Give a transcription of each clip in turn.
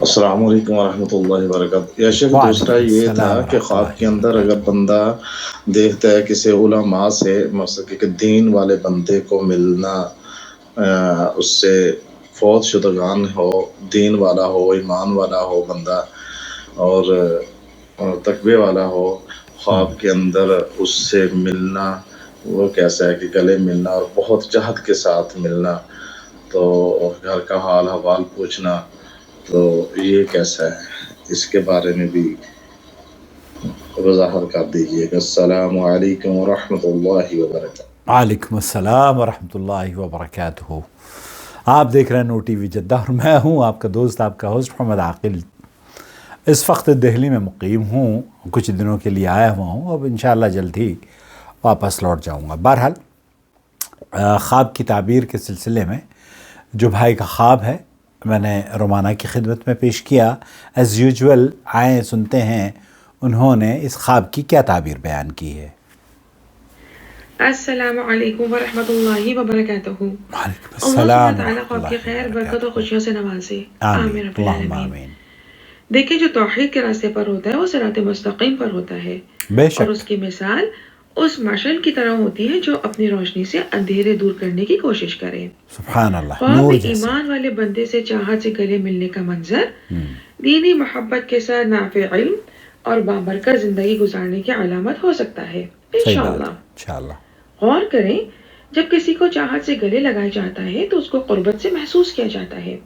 السلام علیکم ورحمۃ اللہ وبرکاتہ۔ یا شیخ، دوسرا وعلیکم یہ تھا السلام کہ ورحمۃ خواب اللہ کے اندر اگر وبرکاتہ۔ بندہ دیکھتا ہے کسی علماء سے، مثلا کہ دین والے بندے کو ملنا، اس سے فوت شدگان ہو، دین والا ہو، ایمان والا ہو بندہ، اور تقوی والا ہو، خواب کے اندر اس سے ملنا، وہ کیسا ہے کہ گلے ملنا اور بہت جہد کے ساتھ ملنا، تو گھر کا حال حوال پوچھنا، تو یہ کیسا ہے؟ اس کے بارے میں بھی وضاحت کر دیجیے گا۔ السلام علیکم ورحمۃ اللہ وبرکاتہ۔ وعلیکم السلام ورحمۃ اللہ وبرکاتہ۔ آپ دیکھ رہے ہیں نو ٹی وی جدہ اور میں ہوں آپ کا دوست، آپ کا ہوسٹ محمد عاقل۔ اس وقت دہلی میں مقیم ہوں، کچھ دنوں کے لیے آیا ہوا ہوں، اب انشاءاللہ جلد ہی واپس لوٹ جاؤں گا۔ بہرحال خواب کی تعبیر کے سلسلے میں جو بھائی کا خواب ہے میں نے رومانہ کی خدمت میں پیش کیا۔ ایز یوجول آئیں سنتے ہیں انہوں نے اس خواب کی کیا تعبیر بیان کی ہے۔ السلام علیکم ورحمۃ اللہ وبرکاتہ۔ وعلیکم اللہ السلام سبحانہ تعالیٰ کو ورحمۃ آپ کی اللہ خیر، برکت اور وبرکاتہ۔ خوشیوں سے نوازے، آمین آمین رب اللہم العالمین۔ آمین۔ دیکھیں، جو توحید کے راستے پر ہوتا ہے وہ صراط مستقیم پر ہوتا ہے، بے اور شک، اس کی مثال اس مشعل کی طرح ہوتی ہے جو اپنی روشنی سے اندھیرے دور کرنے کی کوشش کرے۔ سبحان اللہ، خواب نور میں جیسے۔ ایمان والے بندے سے چاہت سے گلے ملنے کا منظر دینی محبت کے ساتھ نافع علم اور بابرکت زندگی گزارنے کی علامت ہو سکتا ہے صحیح بات انشاءاللہ۔ ہے، انشاءاللہ۔ غور کریں، جب کسی کو چاہت سے گلے لگایا جاتا ہے تو اس کو قربت سے محسوس کیا جاتا ہے۔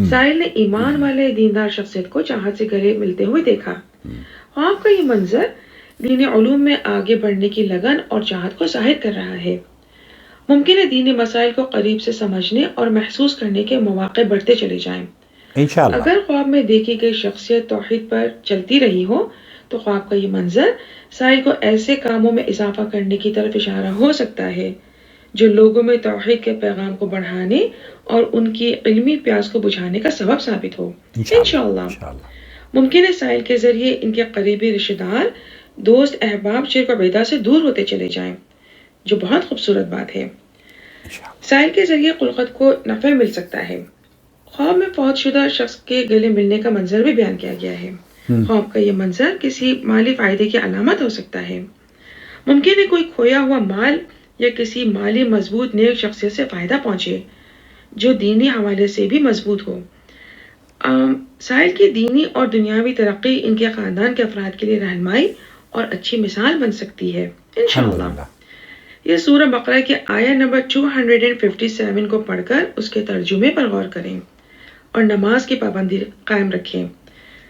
سائل نے ایمان والے دیندار شخصیت کو چاہت سے گلے ملتے ہوئے دیکھا۔ خواب کا یہ منظر دینی علوم میں آگے بڑھنے کی لگن اور چاہت کو ظاہر کر رہا ہے۔ ممکن ہے دینی مسائل کو قریب سے سمجھنے اور محسوس کرنے کے مواقع بڑھتے چلے جائیں۔ انشاءاللہ۔ اگر خواب میں دیکھی گئی شخصیت توحید پر چلتی رہی ہو تو خواب کا یہ منظر سائل کو ایسے کاموں میں اضافہ کرنے کی طرف اشارہ ہو سکتا ہے جو لوگوں میں توحید کے پیغام کو بڑھانے اور ان کی علمی پیاس کو بجھانے کا سبب ثابت ہو انشاءاللہ۔ ممکن ہے سائل کے ذریعے ان کے قریبی رشتہ دار، دوست، احباب شرک و بدعت سے دور ہوتے چلے جائیں، جو بہت خوبصورت بات ہے۔ سائل کے ذریعے خلقت کو نفع مل سکتا ہے۔ خواب میں فوت شدہ شخص کے گلے ملنے کا منظر بھی بیان کیا گیا ہے۔ خواب کا یہ منظر کسی مالی فائدے کی علامت ہو سکتا ہے۔ ممکن ہے کوئی کھویا ہوا مال یا کسی مالی مضبوط نیک شخصیت سے فائدہ پہنچے جو دینی حوالے سے بھی مضبوط ہو۔ سائل کی دینی اور دنیاوی ترقی ان کے خاندان کے افراد کے لیے رہنمائی اور اچھی مثال بن سکتی ہے انشاءاللہ۔ یہ سورہ بقرہ کے آیت نمبر 257 کو پڑھ کر اس کے ترجمے پر غور کریں اور نماز کی پابندی قائم رکھیں۔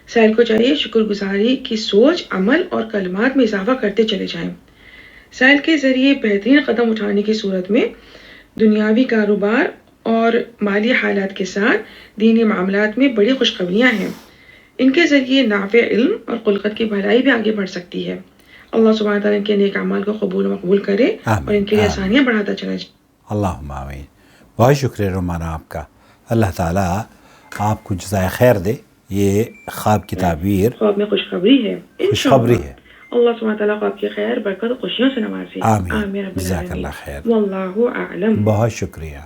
سائل کو چاہیے شکر گزاری کی سوچ، عمل اور کلمات میں اضافہ کرتے چلے جائیں۔ سائل کے ذریعے بہترین قدم اٹھانے کی صورت میں دنیاوی کاروبار اور مالی حالات کے ساتھ دینی معاملات میں بڑی خوشخبریاں ہیں۔ ان کے ذریعے نافع علم اور خلقت کی بھلائی بھی آگے بڑھ سکتی ہے۔ اللہ سبحانہ تعالیٰ ان کے نیک اعمال کو قبول و مقبول کرے اور ان کے لیے آسانیاں بڑھاتا چلا جائے۔ اللہم آمین۔ بہت شکریہ رومانہ آپ کا، اللہ تعالیٰ آپ کو جزائے خیر دے۔ یہ خواب کی تعبیر خواب میں خوشخبری ہے خوشخبری ہے۔ اللہ سبحانہ تعالیٰ کو آپ کی خیر، برکت اور خوشیوں سے نوازے، آمین، آمین رب جزاک العالمین۔ اللہ خیر۔ واللہ اعلم۔ بہت شکریہ۔